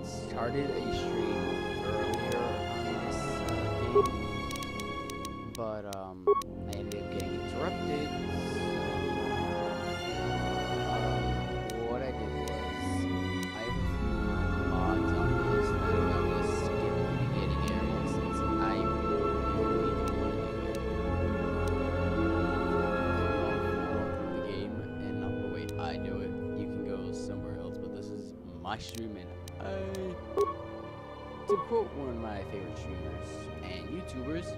started a stream earlier on this game, but I ended up getting interrupted. So, what I did was I have a few mods on this that allow me to skip the beginning area since I really don't want to do it. The game and not the way I do it. You can go somewhere else, but this is my stream and to quote one of my favorite streamers and YouTubers,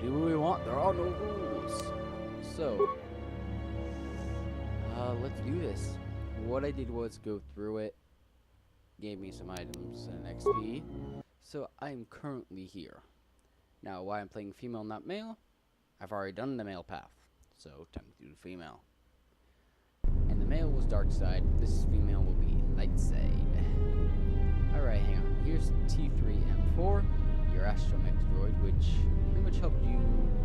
do what we want, there are no rules. So, let's do this. What I did was go through it, gave me some items and XP, so I'm currently here. Now, why I'm playing female, not male, I've already done the male path, so time to do the female. And the male was dark side, this female will be light side. Alright, hang on. Here's T3M4, your astromech droid, which pretty much helped you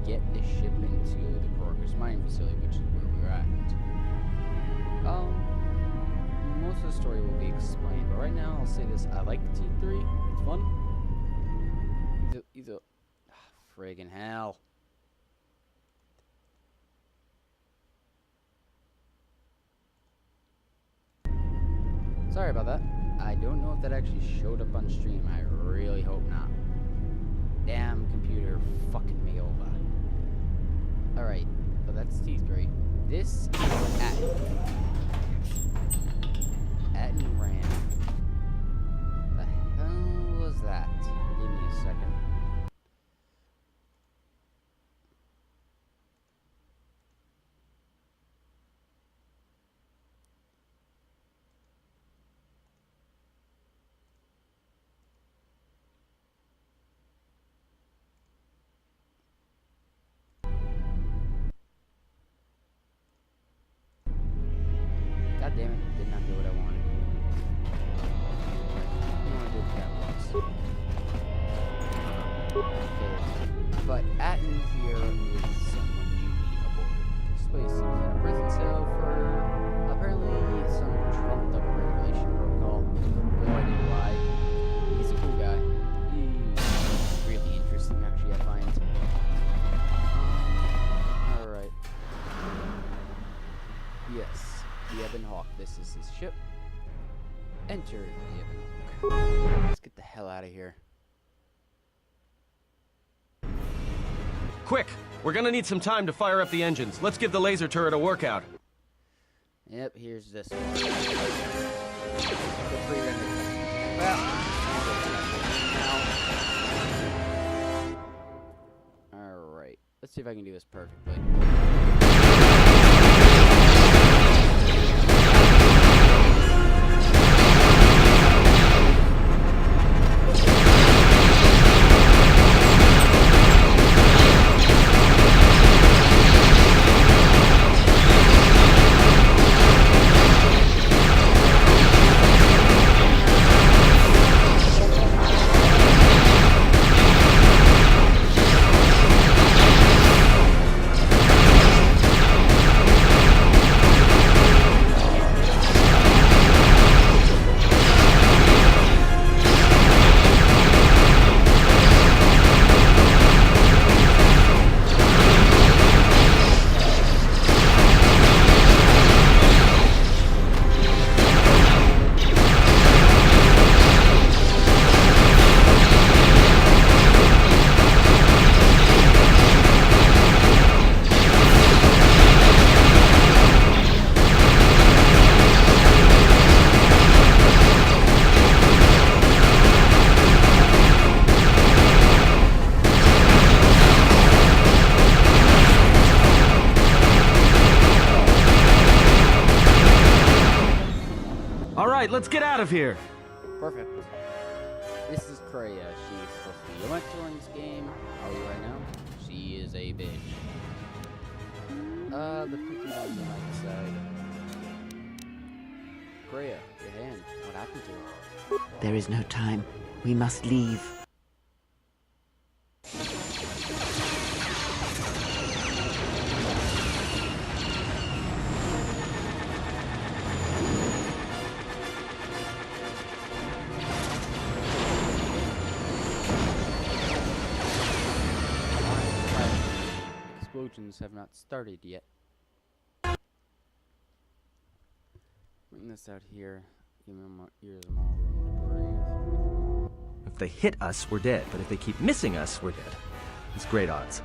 get this ship into the KotoR mining facility, which is where we're at. Most of the story will be explained, but right now I'll say this: I like the T3. It's fun. He's a friggin' hell. Sorry about that. I don't know if that actually showed up on stream. I really hope not. Damn computer fucking me over. Alright, so that's T3. This is Atten Ram. The hell was that? Give me a second. God damn it, did not do what I wanted. I don't want to do what that was. Okay. But Atten here is someone you meet aboard. This place seems in a prison cell for apparently some trumped up regulation protocol. No idea why. He's a cool guy. He's really interesting actually, I find. Alright. Yes. The Ebon Hawk. This is his ship. Enter the Ebon Hawk. Let's get the hell out of here. Quick! We're gonna need some time to fire up the engines. Let's give the laser turret a workout. Yep, here's this one. The pre-rendered. Well, alright. Let's see if I can do this perfectly. Alright, let's get out of here! Perfect. This is Kreia. She's supposed to be your mentor in this game. How are you right now? She is a bitch. The cookie on the right side. Kreia, your hand. What happened to her? There is no time. We must leave. explosions have not started yet. Bring this out here. Give them more ears more room to breathe. If they hit us, we're dead. But if they keep missing us, we're dead. It's great odds.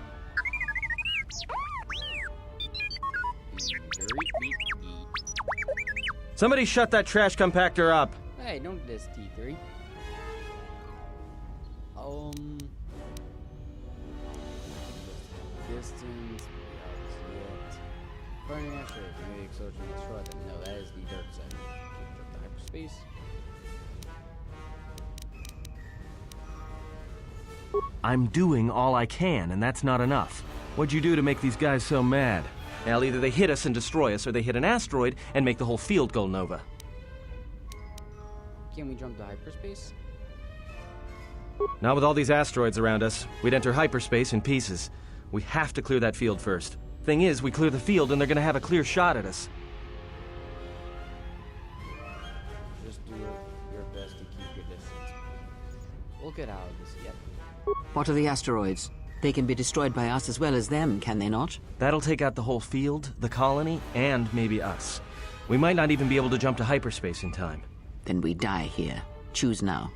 Somebody shut that trash compactor up. Hey, don't diss T3. Distance. Burning after maybe explosion destroy them. No, that is the dark side. Jump to hyperspace. I'm doing all I can, and that's not enough. What'd you do to make these guys so mad? Well, either they hit us and destroy us, or they hit an asteroid and make the whole field go nova. Can we jump to hyperspace? Not with all these asteroids around us. We'd enter hyperspace in pieces. We have to clear that field first. Thing is, we clear the field and they're gonna have a clear shot at us. Just do your best to keep your distance. We'll get out of this yet. What are the asteroids? They can be destroyed by us as well as them, can they not? That'll take out the whole field, the colony, and maybe us. We might not even be able to jump to hyperspace in time. Then we die here. Choose now.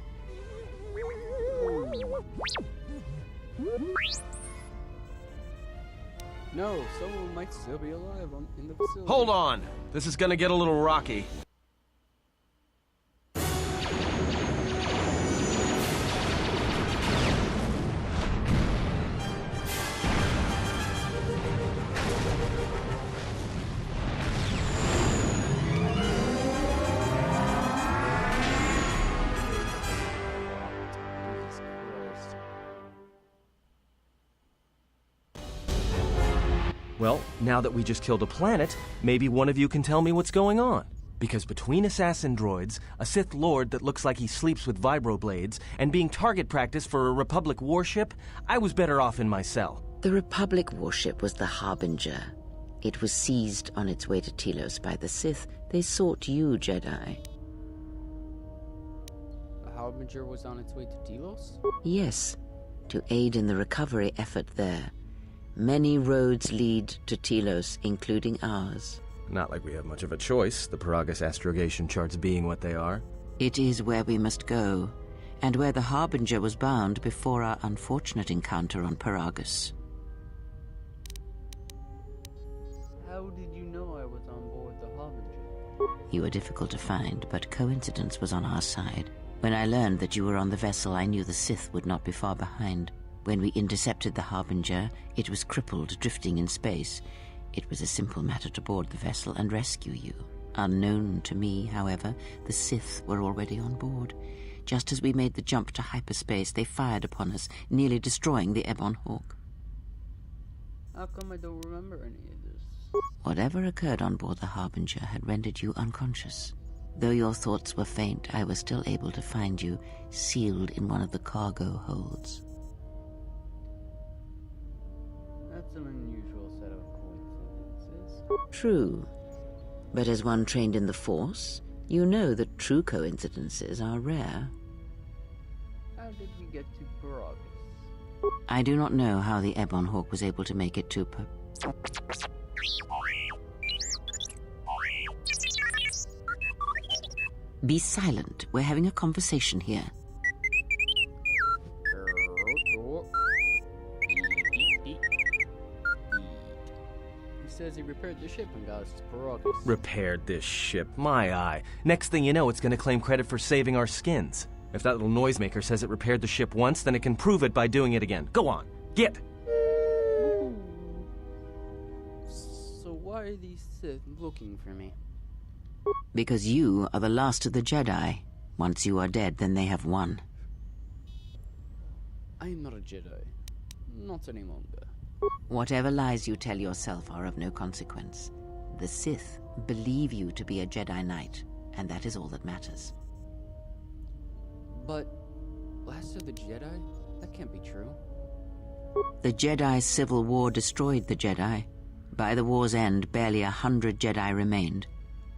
No, someone might still be alive in the facility. Hold on! This is gonna get a little rocky. Jesus Christ. Well, now that we just killed a planet, maybe one of you can tell me what's going on. Because between assassin droids, a Sith Lord that looks like he sleeps with vibroblades, and being target practice for a Republic warship, I was better off in my cell. The Republic warship was the Harbinger. It was seized on its way to Telos by the Sith. They sought you, Jedi. The Harbinger was on its way to Telos? Yes, to aid in the recovery effort there. Many roads lead to Telos, including ours. Not like we have much of a choice, the Paragus astrogation charts being what they are. It is where we must go, and where the Harbinger was bound before our unfortunate encounter on Paragus. How did you know I was on board the Harbinger? You were difficult to find, but coincidence was on our side. When I learned that you were on the vessel, I knew the Sith would not be far behind. When we intercepted the Harbinger, it was crippled, drifting in space. It was a simple matter to board the vessel and rescue you. Unknown to me, however, the Sith were already on board. Just as we made the jump to hyperspace, they fired upon us, nearly destroying the Ebon Hawk. How come I don't remember any of this? Whatever occurred on board the Harbinger had rendered you unconscious. Though your thoughts were faint, I was still able to find you, sealed in one of the cargo holds. That's an unusual set of coincidences. True. But as one trained in the Force, you know that true coincidences are rare. How did we get to Paragus? I do not know how the Ebon Hawk was able to make it to Be silent. We're having a conversation here. He says he repaired the ship and got us to Paragus. Repaired this ship, my eye. Next thing you know, it's gonna claim credit for saving our skins. If that little noisemaker says it repaired the ship once, then it can prove it by doing it again. Go on, get! So why are these Sith looking for me? Because you are the last of the Jedi. Once you are dead, then they have won. I am not a Jedi. Not any longer. Whatever lies you tell yourself are of no consequence. The Sith believe you to be a Jedi Knight, and that is all that matters. But last of the Jedi? That can't be true. The Jedi Civil War destroyed the Jedi. By the war's end, barely 100 Jedi remained.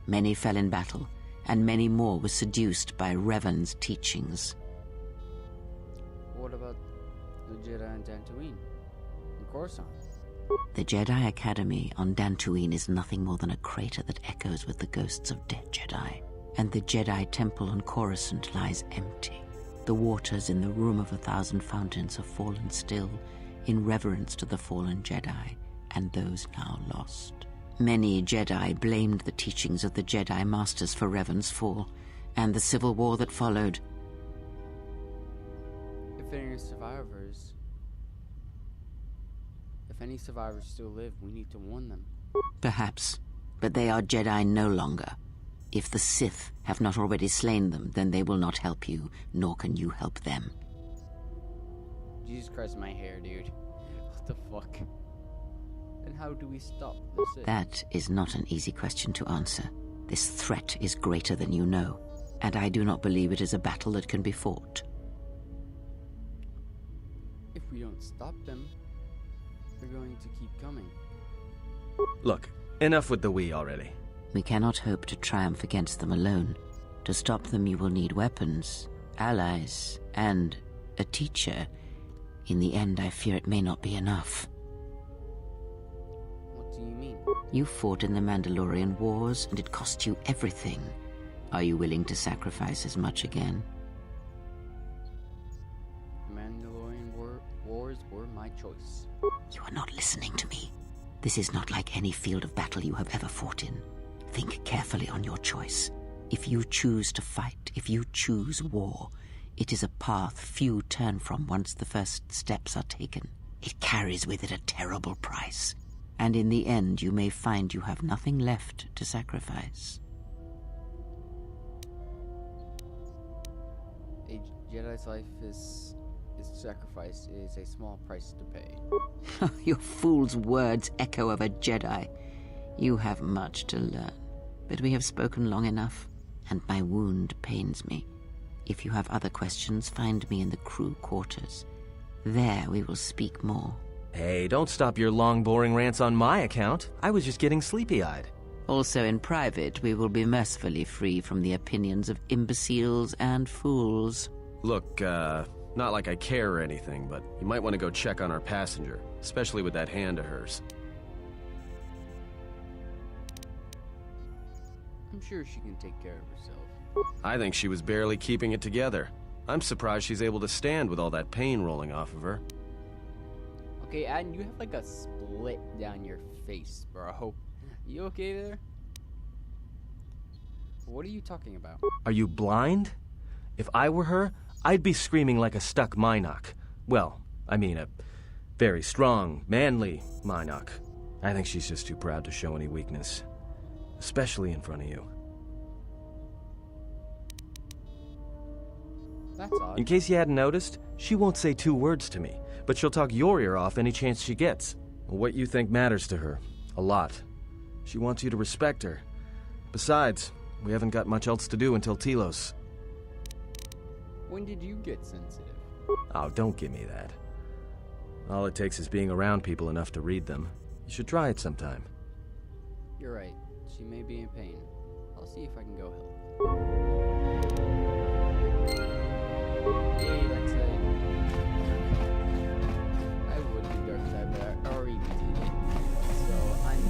Many fell in battle, and many more were seduced by Revan's teachings. What about the Jedi on Tatooine? And Coruscant? The Jedi Academy on Dantooine is nothing more than a crater that echoes with the ghosts of dead Jedi. And the Jedi Temple on Coruscant lies empty. The waters in the Room of 1,000 Fountains have fallen still in reverence to the fallen Jedi and those now lost. Many Jedi blamed the teachings of the Jedi Masters for Revan's fall and the civil war that followed. If any survivors still live, we need to warn them. Perhaps, but they are Jedi no longer. If the Sith have not already slain them, then they will not help you, nor can you help them. Jesus Christ, my hair, dude. What the fuck? And how do we stop the Sith? That is not an easy question to answer. This threat is greater than you know, and I do not believe it is a battle that can be fought. If we don't stop them, they're going to keep coming. Look, enough with the we already. We cannot hope to triumph against them alone. To stop them, you will need weapons, allies, and a teacher. In the end, I fear it may not be enough. What do you mean? You fought in the Mandalorian Wars, and it cost you everything. Are you willing to sacrifice as much again? Mandalorian wars were my choice. You are not listening to me. This is not like any field of battle you have ever fought in. Think carefully on your choice. If you choose to fight, if you choose war, it is a path few turn from once the first steps are taken. It carries with it a terrible price, and in the end you may find you have nothing left to sacrifice. A Jedi's life is sacrifice is a small price to pay. Your fool's words echo of a Jedi. You have much to learn, but we have spoken long enough, and my wound pains me. If you have other questions, find me in the crew quarters. There we will speak more. Hey, don't stop your long, boring rants on my account. I was just getting sleepy-eyed. Also in private, we will be mercifully free from the opinions of imbeciles and fools. Look, not like I care or anything, but you might want to go check on our passenger, especially with that hand of hers. I'm sure she can take care of herself. I think she was barely keeping it together. I'm surprised she's able to stand with all that pain rolling off of her. Okay, Adam, you have like a split down your face, bro. You okay there? What are you talking about? Are you blind? If I were her, I'd be screaming like a stuck Minoc. Well, I mean a very strong, manly Minoc. I think she's just too proud to show any weakness. Especially in front of you. That's odd. In case you hadn't noticed, she won't say 2 words to me, but she'll talk your ear off any chance she gets. What you think matters to her. A lot. She wants you to respect her. Besides, we haven't got much else to do until Telos. When did you get sensitive? Oh, don't give me that. All it takes is being around people enough to read them. You should try it sometime. You're right. She may be in pain. I'll see if I can go help. Hey, that's it. I would do dark side, but I already did it. So I'm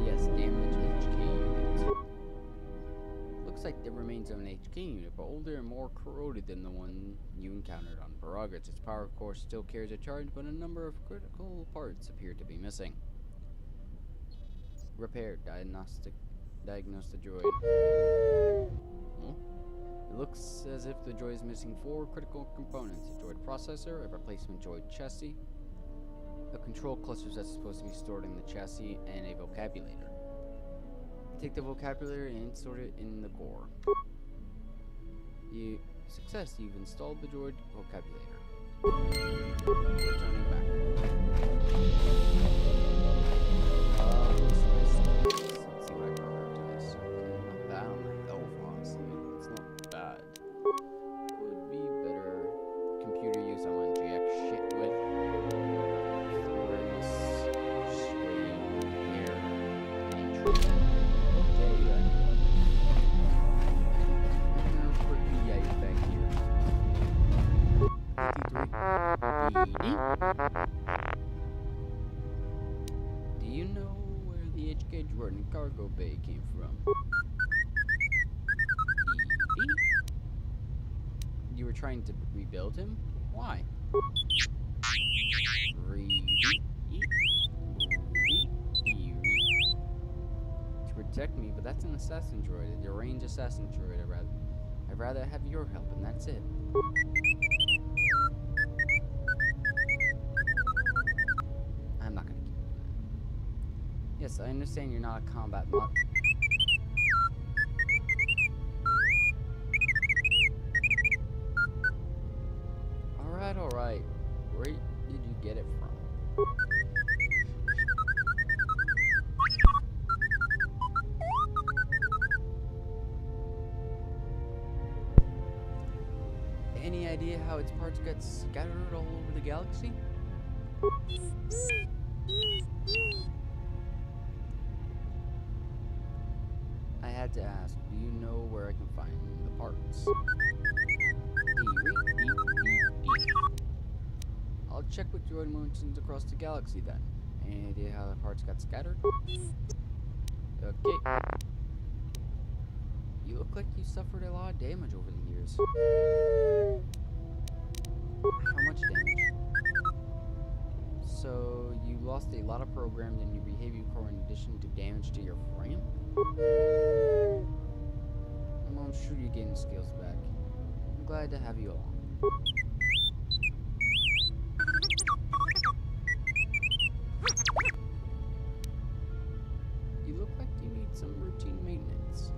yes, damage HK unit. Looks like the remains of an HK unit, but older and more corroded than the one you encountered on Paragas. Its power core still carries a charge, but a number of critical parts appear to be missing. Repair. Diagnose the droid. Oh. It looks as if the droid is missing 4 critical components. A droid processor, a replacement droid chassis, a control cluster that's supposed to be stored in the chassis, and a vocabulator. Take the vocabulary and sort it in the core. Success, you've installed the droid vocabulator. Returning back. Let's see what I can order to this. Okay, not bad on my health, honestly. It's not bad. Could be better. Computer use, I want to jack shit with. Awareness, sway, air, entry. Okay, then. We're gonna put the back here. 53. important cargo bay came from. You were trying to rebuild him? Why? To protect me, but that's an assassin droid, a range assassin droid. I'd rather have your help, and that's it. I'm not gonna keep doing that. Yes, I understand you're not a combat mod. Alright. Where did you get it from? Any idea how its parts got scattered all over the galaxy? I had to ask, do you know where I can find the parts? I'll check with droid merchants across the galaxy then. Any idea how the parts got scattered? Okay. You look like you suffered a lot of damage over the years. How much damage? So, you lost a lot of programs in your behavior core in addition to damage to your frame? Well, I'm sure you're getting skills back. I'm glad to have you along. You look like you need some routine maintenance.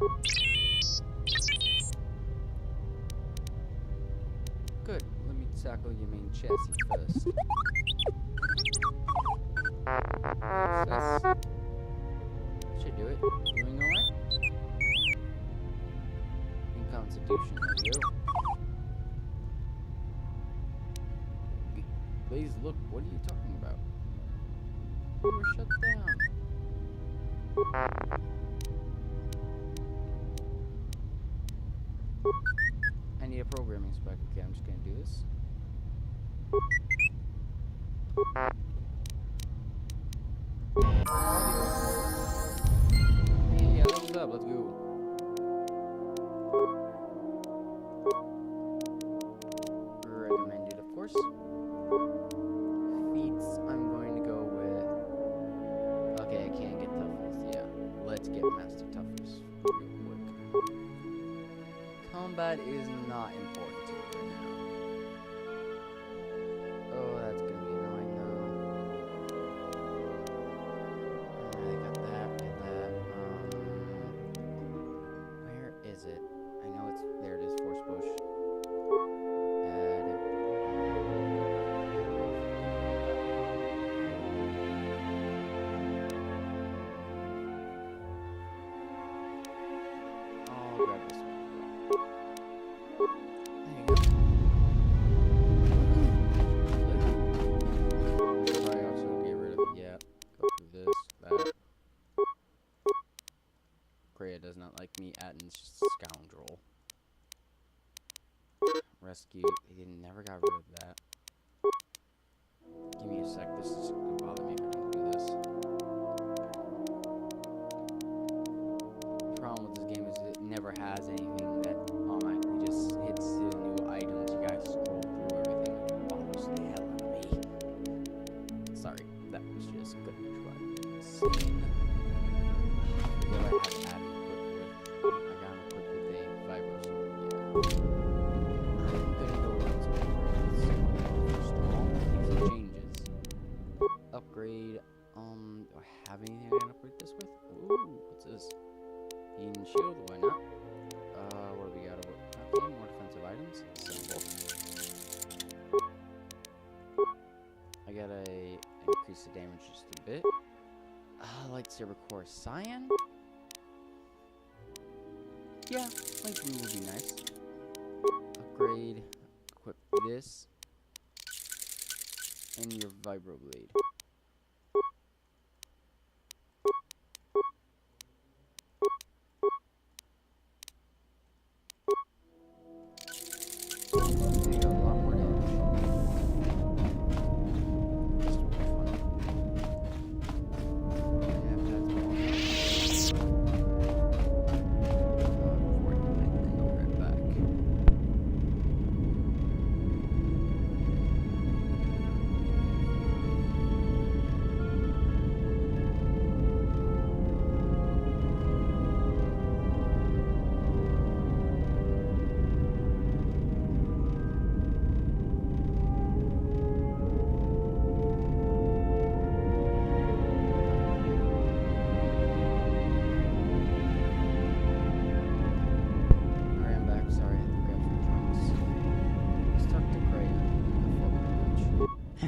Good. Let me tackle your main chassis first. Success. Should do it. Doing alright? In Constitution, let's go. Please look, what are you talking about? We were shut down. I need a programming spec. Okay, I'm just gonna do this. Hey, yeah, what's up? Let's go. Recommended, of course. Feats, I'm going to go with... Okay, I can't get toughness. Yeah, let's get master toughness real quick. Combat is not important to me right now. Oh, that's gonna be annoying though. I got that. Where is it? I know it's there. It is force push. Add it. I'll grab this one. There you go. Probably also get rid of yeah. Go through this, that. Kreia does not like me. Atten's just a scoundrel. Rescue. He never got rid of that. Give me a sec. This is gonna bother me if I don't do this. The problem with this game is it never has anything that automatically just hits the new items. You guys scroll through everything and bothers the hell out of me. Sorry, that was just good try. I got him equipped with a vibro sword. Yeah. I'm gonna go run first of all, make some changes. Upgrade. Do I have anything I can upgrade this with? Ooh, what's this? Healing shield, why not? What do we got? Okay, more defensive items. Simple. I gotta increase the damage just a bit. Lightsaber core cyan. Yeah, light blue would be nice. Upgrade. Equip this. And your vibroblade. They got a lot more damage. This will be fun. Yeah, that's more.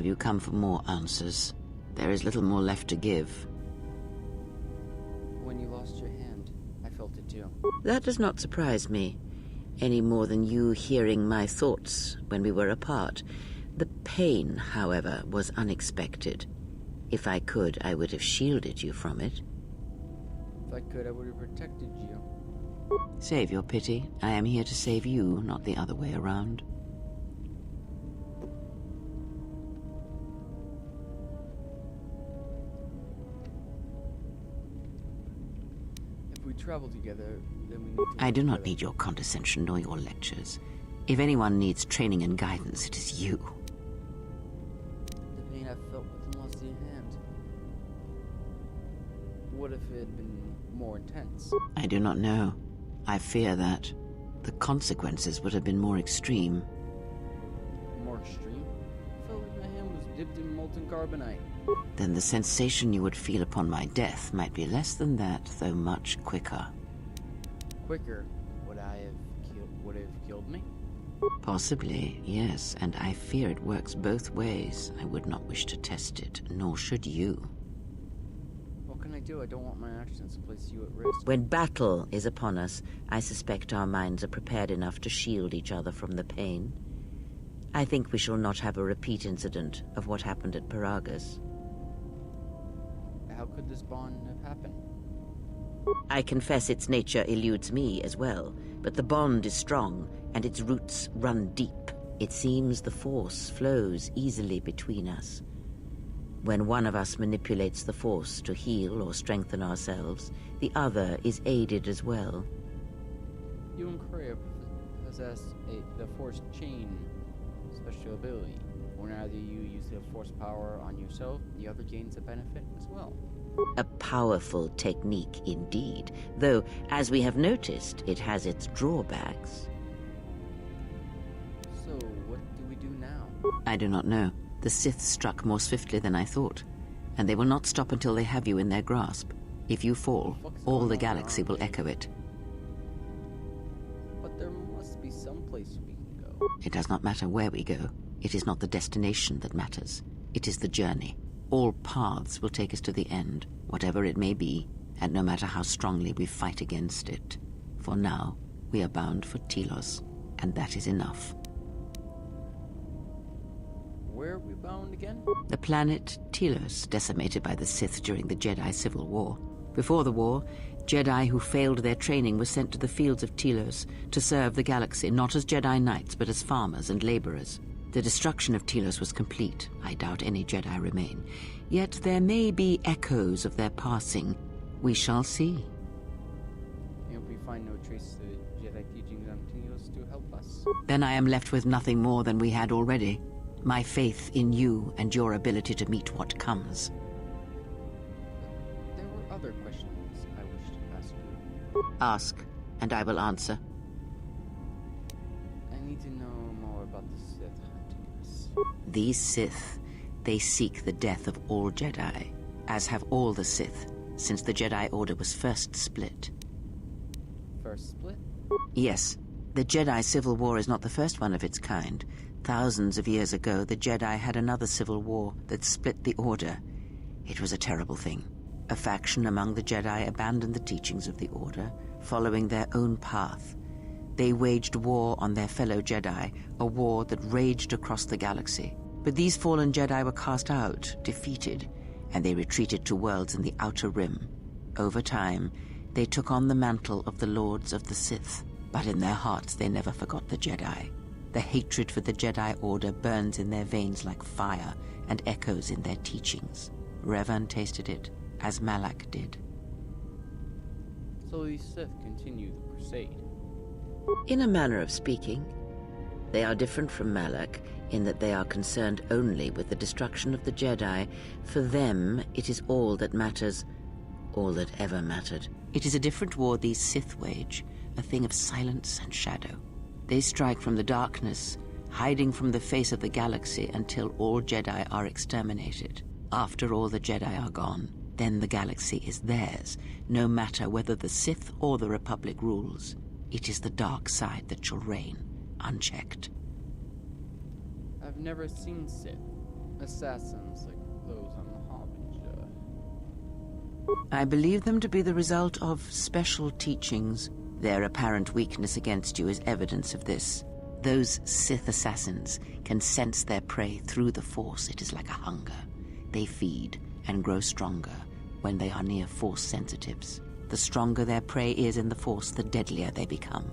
Have you come for more answers? There is little more left to give. When you lost your hand, I felt it too. That does not surprise me, any more than you hearing my thoughts when we were apart. The pain, however, was unexpected. If I could, I would have shielded you from it. If I could, I would have protected you. Save your pity. I am here to save you, not the other way around. If we travel together, then we need to... I do not need your condescension nor your lectures. If anyone needs training and guidance, it is you. The pain I felt with the loss of your hand. What if it had been more intense? I do not know. I fear that the consequences would have been more extreme. More extreme? I felt like my hand was dipped in molten carbonite. Then the sensation you would feel upon my death might be less than that, though much quicker. Quicker, would it have killed me? Possibly, yes, and I fear it works both ways. I would not wish to test it, nor should you. What can I do? I don't want my actions to place you at risk. When battle is upon us, I suspect our minds are prepared enough to shield each other from the pain. I think we shall not have a repeat incident of what happened at Paragus. How could this bond have happened? I confess its nature eludes me as well, but the bond is strong, and its roots run deep. It seems the force flows easily between us. When one of us manipulates the force to heal or strengthen ourselves, the other is aided as well. You and Korea possess the Force Chain special ability. When either you use the Force power on yourself, the other gains a benefit as well. A powerful technique indeed, though, as we have noticed, it has its drawbacks. So, what do we do now? I do not know. The Sith struck more swiftly than I thought, and they will not stop until they have you in their grasp. If you fall, all the galaxy will echo it. But there must be some place we can go. It does not matter where we go. It is not the destination that matters. It is the journey. All paths will take us to the end, whatever it may be, and no matter how strongly we fight against it. For now, we are bound for Telos, and that is enough. Where are we bound again? The planet Telos, decimated by the Sith during the Jedi Civil War. Before the war, Jedi who failed their training were sent to the fields of Telos to serve the galaxy, not as Jedi Knights, but as farmers and laborers. The destruction of Telos was complete. I doubt any Jedi remain. Yet there may be echoes of their passing. We shall see. And if we find no trace of the Jedi teachings on Telos to help us? Then I am left with nothing more than we had already. My faith in you and your ability to meet what comes. There were other questions I wish to ask you. Ask, and I will answer. I need to know more about the Sith hunting us. These Sith, they seek the death of all Jedi, as have all the Sith, since the Jedi Order was first split. First split? Yes, the Jedi Civil War is not the first one of its kind. Thousands of years ago, the Jedi had another civil war that split the Order. It was a terrible thing. A faction among the Jedi abandoned the teachings of the Order, following their own path. They waged war on their fellow Jedi, a war that raged across the galaxy. But these fallen Jedi were cast out, defeated, and they retreated to worlds in the Outer Rim. Over time, they took on the mantle of the Lords of the Sith, but in their hearts they never forgot the Jedi. The hatred for the Jedi Order burns in their veins like fire and echoes in their teachings. Revan tasted it, as Malak did. So these Sith continue the crusade. In a manner of speaking, they are different from Malak in that they are concerned only with the destruction of the Jedi. For them, it is all that matters, all that ever mattered. It is a different war these Sith wage, a thing of silence and shadow. They strike from the darkness, hiding from the face of the galaxy until all Jedi are exterminated. After all the Jedi are gone, then the galaxy is theirs, no matter whether the Sith or the Republic rules. It is the dark side that shall reign, unchecked. I've never seen Sith. assassins like those on the Harbinger? I believe them to be the result of special teachings. Their apparent weakness against you is evidence of this. Those Sith assassins can sense their prey through the Force. It is like a hunger. They feed and grow stronger when they are near Force sensitives. The stronger their prey is in the Force, the deadlier they become.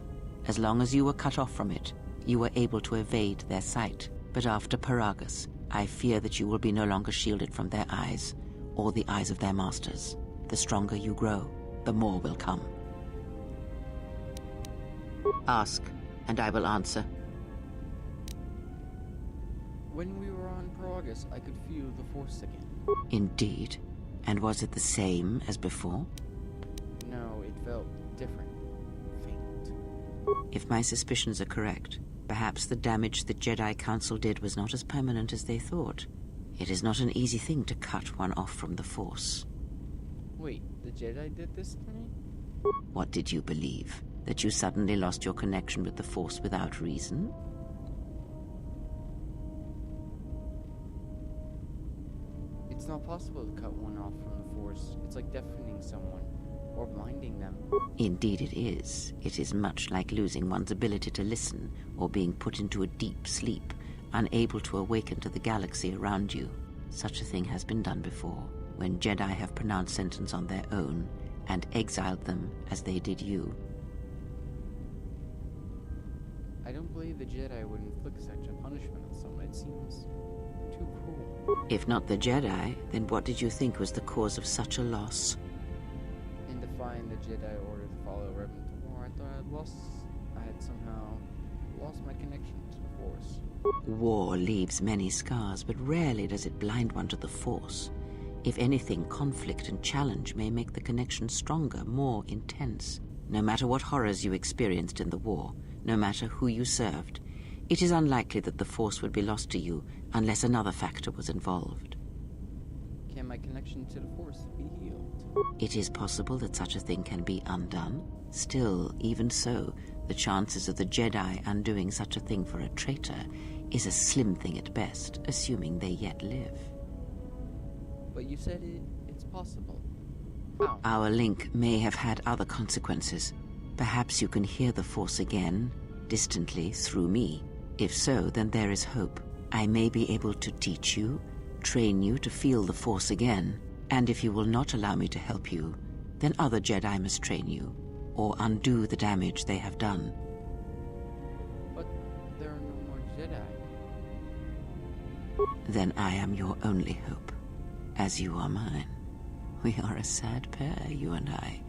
As long as you were cut off from it, you were able to evade their sight. But after Paragus, I fear that you will be no longer shielded from their eyes, or the eyes of their masters. The stronger you grow, the more will come. Ask, and I will answer. When we were on Paragus, I could feel the Force again. Indeed. And was it the same as before? No, it felt different. Faint. If my suspicions are correct, perhaps the damage the Jedi Council did was not as permanent as they thought. It is not an easy thing to cut one off from the Force. Wait, the Jedi did this to me? What did you believe? That you suddenly lost your connection with the Force without reason? It's not possible to cut one off from the Force. It's like deafening someone, or blinding them. Indeed it is. It is much like losing one's ability to listen, or being put into a deep sleep, unable to awaken to the galaxy around you. Such a thing has been done before, when Jedi have pronounced sentence on their own, and exiled them as they did you. I don't believe the Jedi would inflict such a punishment on someone. It seems too cruel. If not the Jedi, then what did you think was the cause of such a loss? In defying the Jedi order to follow Reverend Tor, I thought I had somehow lost my connection to the Force. War leaves many scars, but rarely does it blind one to the Force. If anything, conflict and challenge may make the connection stronger, more intense. No matter what horrors you experienced in the war, no matter who you served, it is unlikely that the Force would be lost to you unless another factor was involved. Can my connection to the Force be healed? It is possible that such a thing can be undone. Still, even so, the chances of the Jedi undoing such a thing for a traitor is a slim thing at best, assuming they yet live. But you said it's possible. How? Our link may have had other consequences. Perhaps you can hear the Force again, distantly, through me. If so, then there is hope. I may be able to teach you, train you to feel the Force again. And if you will not allow me to help you, then other Jedi must train you, or undo the damage they have done. But there are no more Jedi. Then I am your only hope, as you are mine. We are a sad pair, you and I,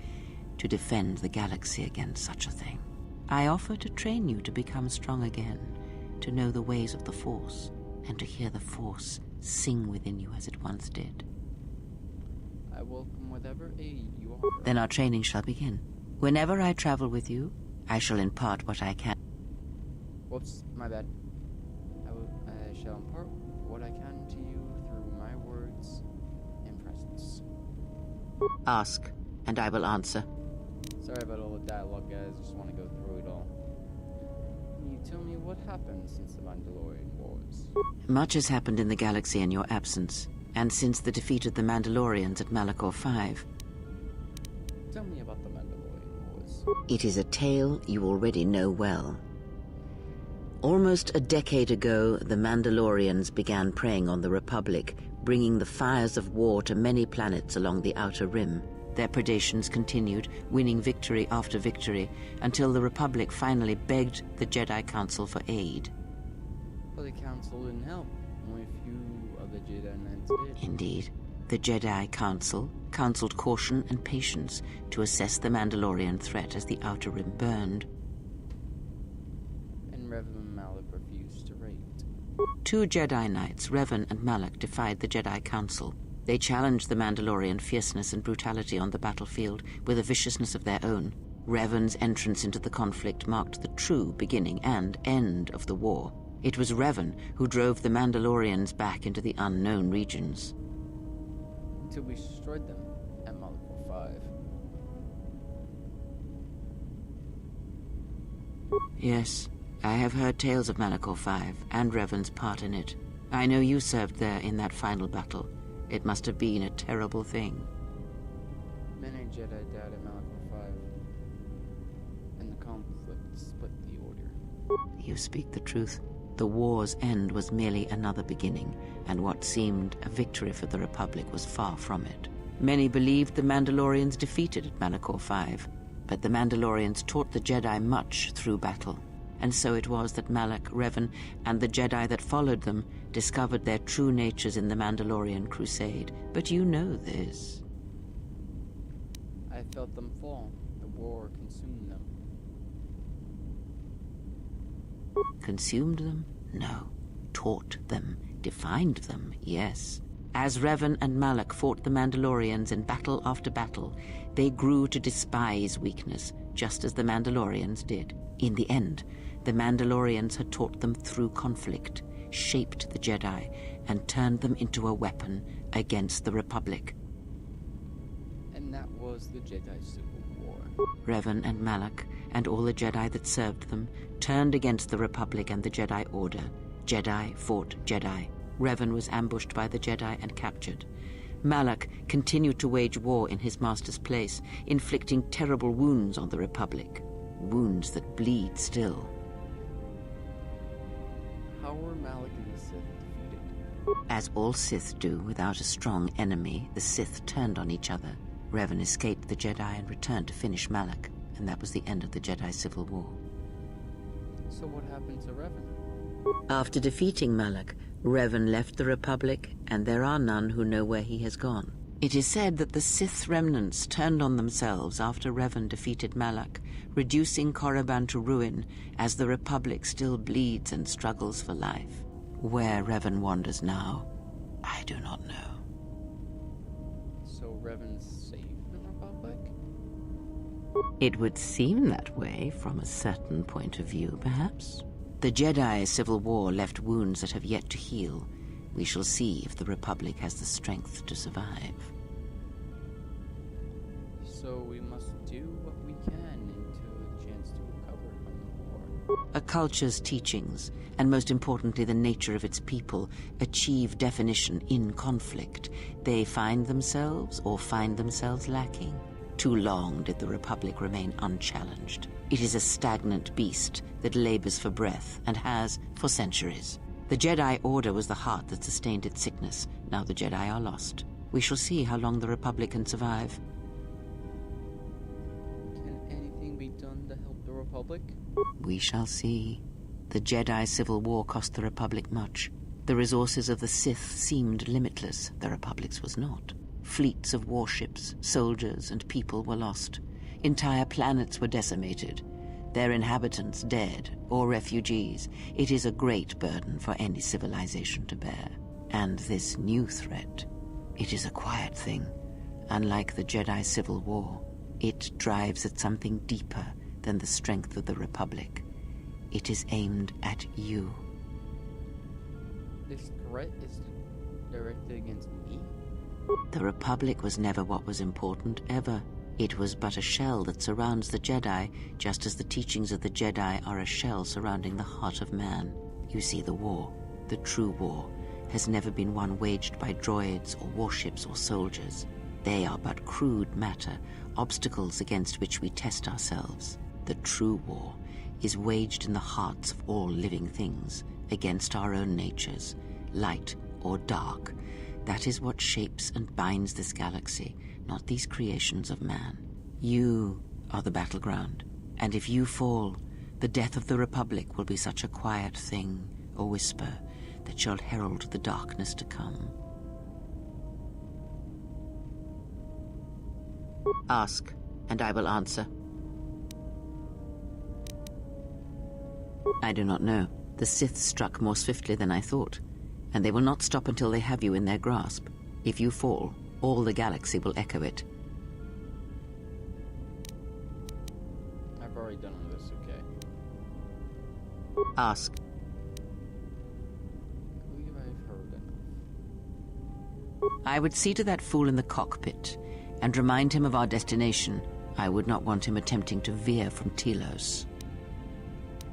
to defend the galaxy against such a thing. I offer to train you to become strong again, to know the ways of the Force, and to hear the Force sing within you as it once did. I welcome whatever aid you offer. Then our training shall begin. Whenever I travel with you, I shall impart what I can. Whoops, my bad. I shall impart what I can to you through my words and presence. Ask, and I will answer. Sorry about all the dialogue, guys. Just want to go through it all. Can you tell me what happened since the Mandalorian Wars? Much has happened in the galaxy in your absence, and since the defeat of the Mandalorians at Malachor V. Tell me about the Mandalorian Wars. It is a tale you already know well. Almost a decade ago, the Mandalorians began preying on the Republic, bringing the fires of war to many planets along the Outer Rim. Their predations continued, winning victory after victory, until the Republic finally begged the Jedi Council for aid. But the Council didn't help. Only a few of the Jedi Knights did. Indeed. The Jedi Council counseled caution and patience to assess the Mandalorian threat as the Outer Rim burned. And Revan and Malak refused to raid. 2 Jedi Knights, Revan and Malak, defied the Jedi Council. They challenged the Mandalorian fierceness and brutality on the battlefield with a viciousness of their own. Revan's entrance into the conflict marked the true beginning and end of the war. It was Revan who drove the Mandalorians back into the unknown regions. Until we destroyed them at Malachor V. Yes, I have heard tales of Malachor V and Revan's part in it. I know you served there in that final battle. It must have been a terrible thing. Many Jedi died at Malachor 5, and the conflict split the Order. You speak the truth. The war's end was merely another beginning, and what seemed a victory for the Republic was far from it. Many believed the Mandalorians defeated at Malachor 5, but the Mandalorians taught the Jedi much through battle. And so it was that Malak, Revan, and the Jedi that followed them discovered their true natures in the Mandalorian Crusade. But you know this. I felt them fall. The war consumed them. Consumed them? No. Taught them. Defined them? Yes. As Revan and Malak fought the Mandalorians in battle after battle, they grew to despise weakness, just as the Mandalorians did. In the end, the Mandalorians had taught them through conflict, shaped the Jedi, and turned them into a weapon against the Republic. And that was the Jedi Civil War. Revan and Malak, and all the Jedi that served them, turned against the Republic and the Jedi Order. Jedi fought Jedi. Revan was ambushed by the Jedi and captured. Malak continued to wage war in his master's place, inflicting terrible wounds on the Republic. Wounds that bleed still. How were Malak and the Sith defeated? As all Sith do without a strong enemy, the Sith turned on each other. Revan escaped the Jedi and returned to finish Malak, and that was the end of the Jedi Civil War. So what happened to Revan? After defeating Malak, Revan left the Republic, and there are none who know where he has gone. It is said that the Sith remnants turned on themselves after Revan defeated Malak, reducing Korriban to ruin as the Republic still bleeds and struggles for life. Where Revan wanders now, I do not know. So Revan's safe in the Republic? It would seem that way from a certain point of view, perhaps. The Jedi Civil War left wounds that have yet to heal. We shall see if the Republic has the strength to survive. So we must do what we can until a chance to recover from the war. A culture's teachings, and most importantly the nature of its people, achieve definition in conflict. They find themselves or find themselves lacking. Too long did the Republic remain unchallenged. It is a stagnant beast that labors for breath and has for centuries. The Jedi Order was the heart that sustained its sickness. Now the Jedi are lost. We shall see how long the Republic can survive. Can anything be done to help the Republic? We shall see. The Jedi Civil War cost the Republic much. The resources of the Sith seemed limitless. The Republic's was not. Fleets of warships, soldiers, and people were lost. Entire planets were decimated. Their inhabitants dead or refugees. It is a great burden for any civilization to bear. And this new threat, it is a quiet thing. Unlike the Jedi Civil War, it drives at something deeper than the strength of the Republic. It is aimed at you. This threat is directed against me? The Republic was never what was important, ever. It was but a shell that surrounds the Jedi, just as the teachings of the Jedi are a shell surrounding the heart of man. You see, the war, the true war, has never been one waged by droids or warships or soldiers. They are but crude matter, obstacles against which we test ourselves. The true war is waged in the hearts of all living things, against our own natures, light or dark. That is what shapes and binds this galaxy, not these creations of man. You are the battleground, and if you fall, the death of the Republic will be such a quiet thing, a whisper, that shall herald the darkness to come. Ask, and I will answer. I do not know. The Sith struck more swiftly than I thought, and they will not stop until they have you in their grasp. If you fall, all the galaxy will echo it. I've already done all this, okay? Ask. I believe I've heard enough. I would see to that fool in the cockpit and remind him of our destination. I would not want him attempting to veer from Telos.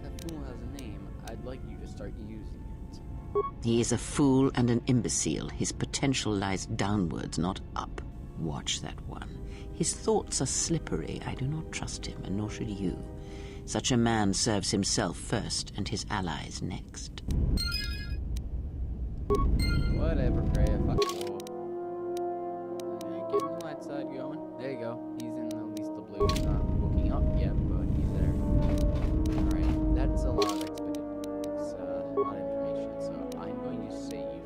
That fool has a name. I'd like you to start using it. He is a fool and an imbecile. His potential lies downwards, not up. Watch that one. His thoughts are slippery. I do not trust him, and nor should you. Such a man serves himself first, and his allies next. Whatever, Gray. Fuck you. Getting the light side going. There you go. He's in at least the blue. He's not looking up yet, but he's there. Alright, that's a lot of information, so I'm going to save.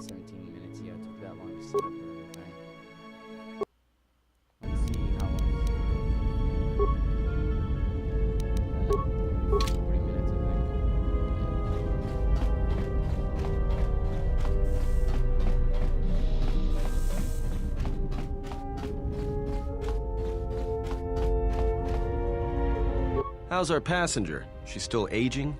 17 minutes, yeah, it took that long to set up everything. Let's see how long this is. 40 minutes, I think. How's our passenger? She's still aging?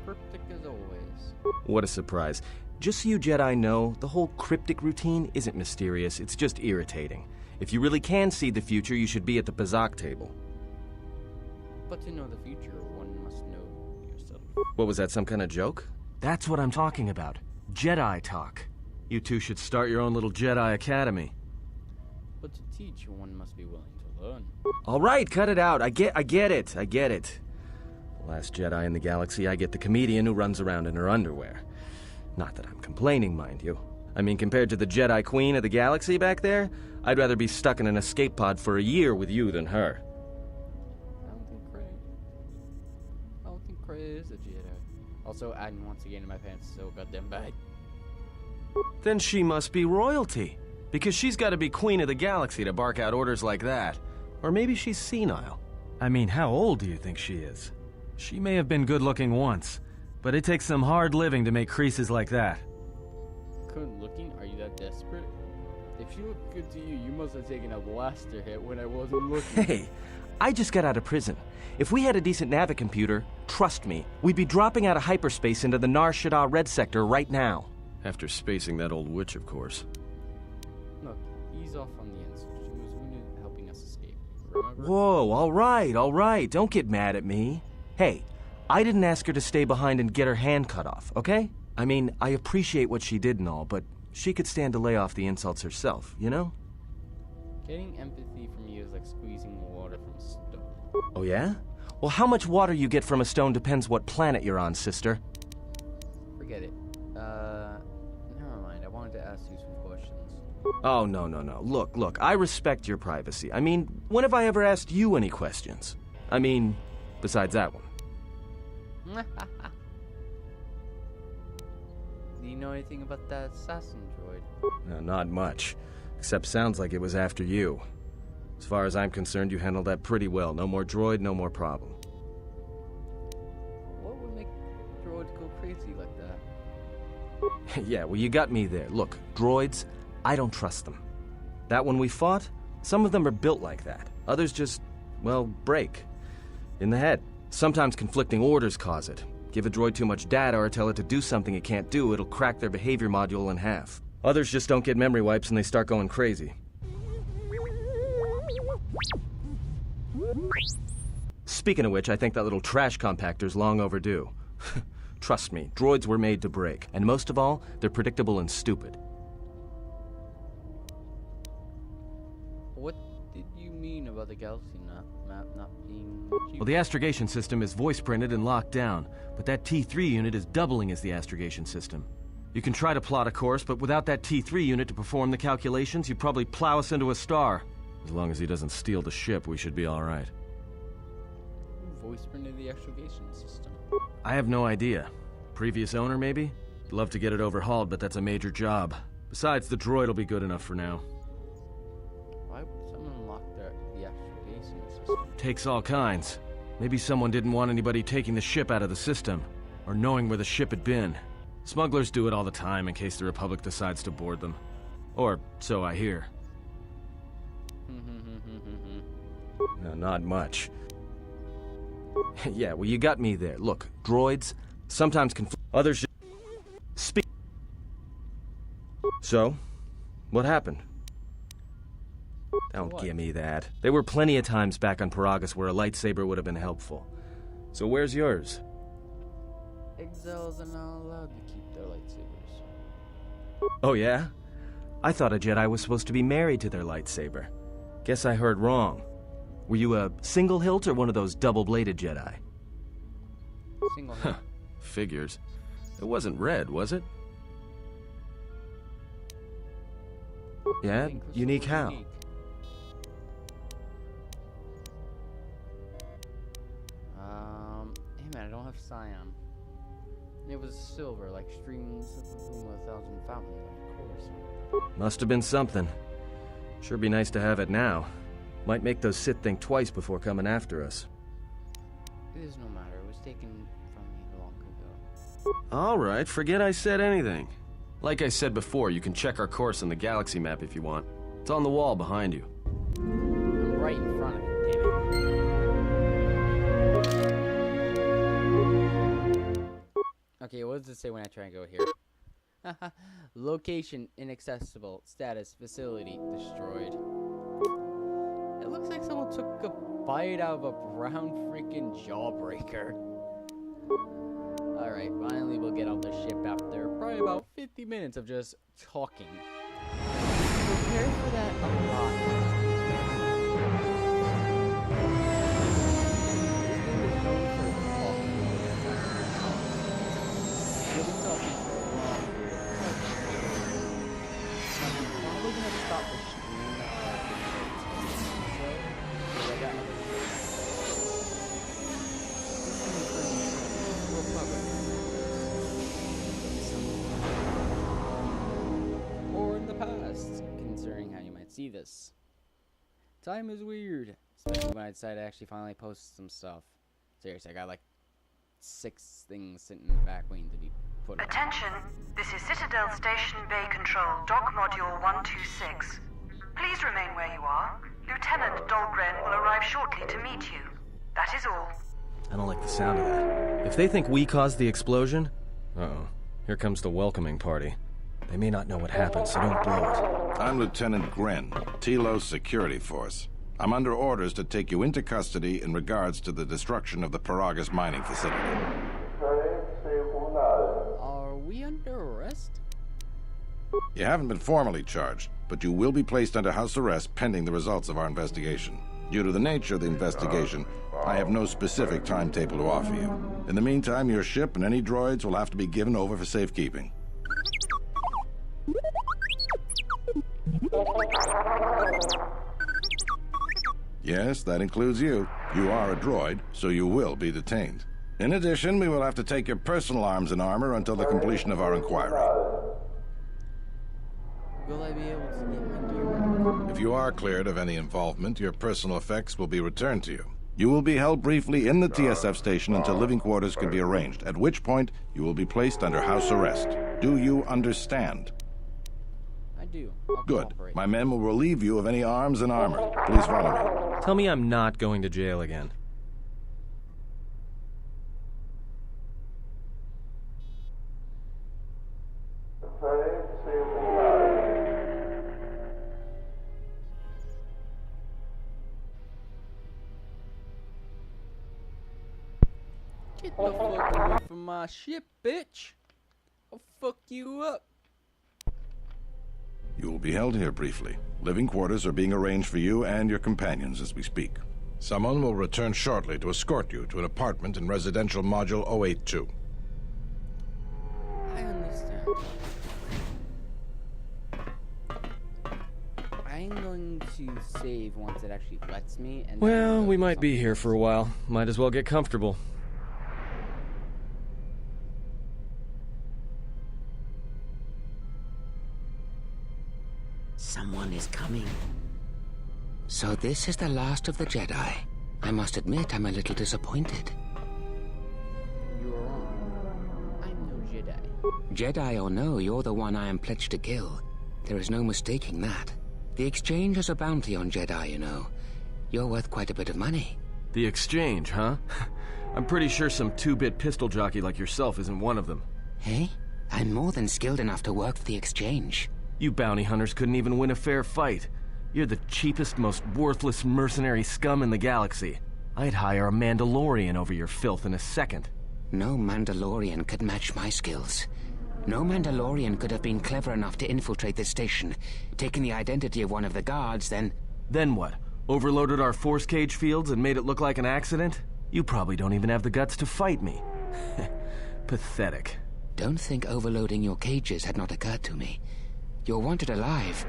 Cryptic as always. What a surprise. Just so you Jedi know, the whole cryptic routine isn't mysterious, it's just irritating. If you really can see the future, you should be at the Bazak table. But to know the future, one must know yourself. What was that, some kind of joke? That's what I'm talking about. Jedi talk. You two should start your own little Jedi Academy. But to teach, one must be willing to learn. All right, cut it out. I get it. The last Jedi in the galaxy, I get the comedian who runs around in her underwear. Not that I'm complaining, mind you. I mean, compared to the Jedi Queen of the galaxy back there, I'd rather be stuck in an escape pod for a year with you than her. I don't think Cray is a Jedi. Also, adding once again in my pants is so goddamn bad. Then she must be royalty. Because she's got to be queen of the galaxy to bark out orders like that. Or maybe she's senile. I mean, how old do you think she is? She may have been good-looking once, but it takes some hard living to make creases like that. Good looking? Are you that desperate? If she looked good to you, you must have taken a blaster hit when I wasn't looking. Hey, I just got out of prison. If we had a decent navicomputer, trust me, we'd be dropping out of hyperspace into the Nar Shaddaa Red Sector right now. After spacing that old witch, of course. Look, ease off on the insult. She was wounded helping us escape. Remember? Whoa, all right. Don't get mad at me. Hey, I didn't ask her to stay behind and get her hand cut off, okay? I mean, I appreciate what she did and all, but she could stand to lay off the insults herself, you know? Getting empathy from you is like squeezing water from stone. Oh yeah? Well, how much water you get from a stone depends what planet you're on, sister. Forget it. Never mind. I wanted to ask you some questions. Oh, no. Look, I respect your privacy. I mean, when have I ever asked you any questions? I mean, besides that one. Do you know anything about that assassin droid? No, not much. Except sounds like it was after you. As far as I'm concerned, you handled that pretty well. No more droid, no more problem. What would make droids go crazy like that? Yeah, well, you got me there. Look, droids, I don't trust them. That one we fought, some of them are built like that. Others just, well, break. In the head. Sometimes conflicting orders cause it. Give a droid too much data or tell it to do something it can't do, it'll crack their behavior module in half. Others just don't get memory wipes and they start going crazy. Speaking of which, I think that little trash compactor's long overdue. Trust me, droids were made to break. And most of all, they're predictable and stupid. What did you mean about the galaxy map not being achieved? Well, the astrogation system is voice-printed and locked down, but that T3 unit is doubling as the astrogation system. You can try to plot a course, but without that T3 unit to perform the calculations, you'd probably plow us into a star. As long as he doesn't steal the ship, we should be all right. Who voice printed the astrogation system? I have no idea. Previous owner, maybe? I'd love to get it overhauled, but that's a major job. Besides, the droid will be good enough for now. Why would someone lock the astrogation system? Takes all kinds. Maybe someone didn't want anybody taking the ship out of the system, or knowing where the ship had been. Smugglers do it all the time in case the Republic decides to board them. Or so I hear. No, not much. Yeah, well, you got me there. Look, droids, sometimes others just speak. So, what happened? Don't give me that. There were plenty of times back on Paragus where a lightsaber would have been helpful. So where's yours? Exiles are not allowed to keep their lightsabers. Oh yeah? I thought a Jedi was supposed to be married to their lightsaber. Guess I heard wrong. Were you a single hilt or one of those double-bladed Jedi? Single Huh. Figures. It wasn't red, was it? Yeah? Unique how? Unique. Hey man, I don't have cyan. It was silver, like streams of the room with 1,000 fountains, of course. Must have been something. Sure be nice to have it now. Might make those Sith think twice before coming after us. It is no matter. It was taken from me long ago. Alright, forget I said anything. Like I said before, you can check our course on the galaxy map if you want. It's on the wall behind you. I'm right in front of it, damn it. Okay, what does it say when I try and go here? Location inaccessible. Status facility destroyed. It looks like someone took a bite out of a brown freaking jawbreaker. Alright, finally we'll get off the ship after probably about 50 minutes of just talking. Prepare for that a lot. This game is known for talking all the time. You'll be talking for a long period of time. I'm probably gonna stop the stream after 10 minutes or so, because I got other or in the past, considering how you might see this. Time is weird, especially when I decide to actually finally post some stuff. Seriously, I got like 6 things sitting in the back waiting to be put on. Attention, this is Citadel Station Bay Control, Dock Module 126. Please remain where you are. Lieutenant Dahlgren will arrive shortly to meet you. That is all. I don't like the sound of that. If they think we caused the explosion... Uh-oh. Here comes the welcoming party. They may not know what happened, so don't blow it. I'm Lieutenant Gren, Telos Security Force. I'm under orders to take you into custody in regards to the destruction of the Paragas mining facility. Are we under arrest? You haven't been formally charged, but you will be placed under house arrest pending the results of our investigation. Due to the nature of the investigation, I have no specific timetable to offer you. In the meantime, your ship and any droids will have to be given over for safekeeping. Yes, that includes you. You are a droid, so you will be detained. In addition, we will have to take your personal arms and armor until the completion of our inquiry. Will I be able to get my gear back? If you are cleared of any involvement, your personal effects will be returned to you. You will be held briefly in the TSF station until living quarters can be arranged, at which point you will be placed under house arrest. Do you understand? I do. I'll Good. cooperate. My men will relieve you of any arms and armor. Please follow me. Tell me I'm not going to jail again. Get the fuck away from my ship, bitch! I'll fuck you up. You will be held here briefly. Living quarters are being arranged for you and your companions as we speak. Someone will return shortly to escort you to an apartment in Residential Module 082. I understand. I'm going to save once it actually lets me. And Well, then we do might be something here else. for a while. Might as well get comfortable. Someone is coming. So this is the last of the Jedi. I must admit I'm a little disappointed. You are wrong. I'm no Jedi. Jedi or no, you're the one I am pledged to kill. There is no mistaking that. The exchange has a bounty on Jedi, you know. You're worth quite a bit of money. The exchange, huh? I'm pretty sure some 2-bit pistol jockey like yourself isn't one of them. Hey? I'm more than skilled enough to work for the exchange. You bounty hunters couldn't even win a fair fight. You're the cheapest, most worthless mercenary scum in the galaxy. I'd hire a Mandalorian over your filth in a second. No Mandalorian could match my skills. No Mandalorian could have been clever enough to infiltrate this station, taken the identity of one of the guards, then... Then what? Overloaded our force cage fields and made it look like an accident? You probably don't even have the guts to fight me. Pathetic. Don't think overloading your cages had not occurred to me. You're wanted alive,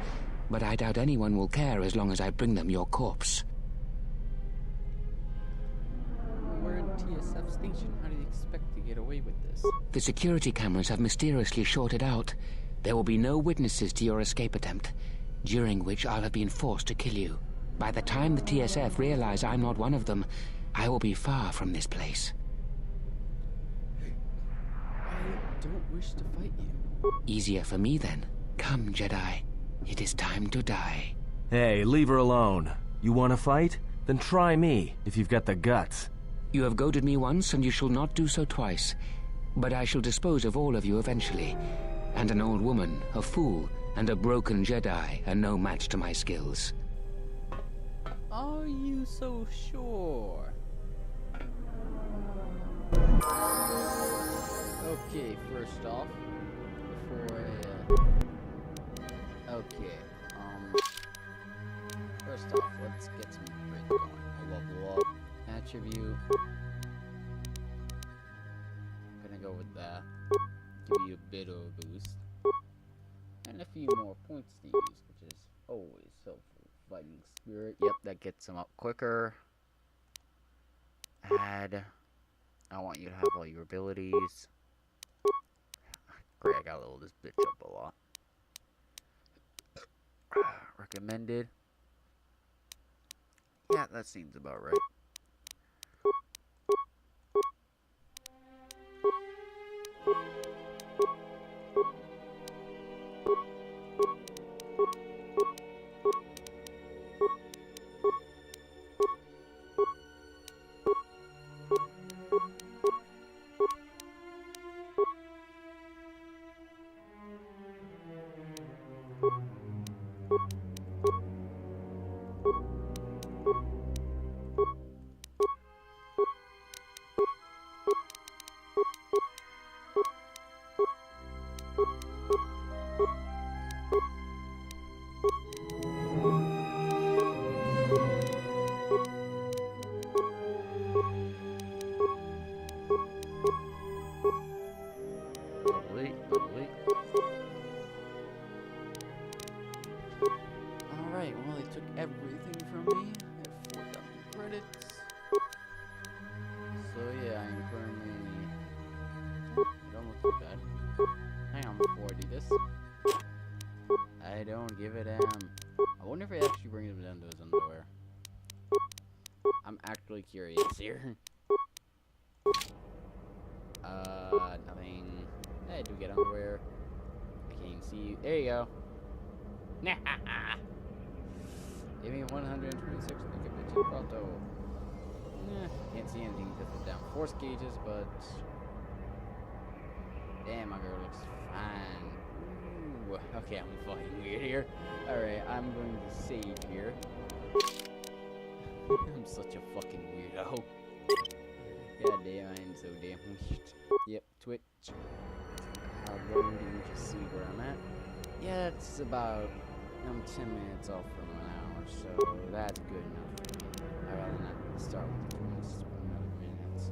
but I doubt anyone will care as long as I bring them your corpse. We're in TSF station. How do you expect to get away with this? The security cameras have mysteriously shorted out. There will be no witnesses to your escape attempt, during which I'll have been forced to kill you. By the time the TSF realize I'm not one of them, I will be far from this place. I don't wish to fight you. Easier for me then. Come, Jedi. It is time to die. Hey, leave her alone. You want to fight? Then try me, if you've got the guts. You have goaded me once, and you shall not do so twice. But I shall dispose of all of you eventually. And an old woman, a fool, and a broken Jedi are no match to my skills. Are you so sure? Okay, first off, before first off, let's get some break going. A level up, attribute. Gonna go with that. Give you a bit of a boost. And a few more points to use, which is always helpful. Fighting spirit. Yep, that gets them up quicker. Add. I want you to have all your abilities. Great, I gotta level this bitch up a lot. Recommended. Yeah, that seems about right. Alright, well, they took everything from me. I have 4,000 credits. So, yeah, I'm currently... It don't look too bad. Hang on before I do this. I don't give a damn. I wonder if it actually brings him down to his underwear. I'm actually curious here. Nothing. I do get underwear. I can't even see you. There you go. Give me 126 megabits pronto. Can't see anything to put down force gauges, but damn, my girl looks fine. Ooh. Okay, I'm fucking weird here. Alright, I'm going to save here. I'm such a fucking weirdo. God damn, I am so damn weird. Yep, Twitch. Loading, just see where I'm at. Yeah, it's about 10 minutes off from an hour, so that's good enough for me. I'd rather not start with 20 minutes.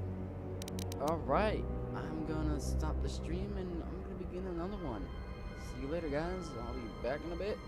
Alright, I'm gonna stop the stream and I'm gonna begin another one. See you later, guys. I'll be back in a bit.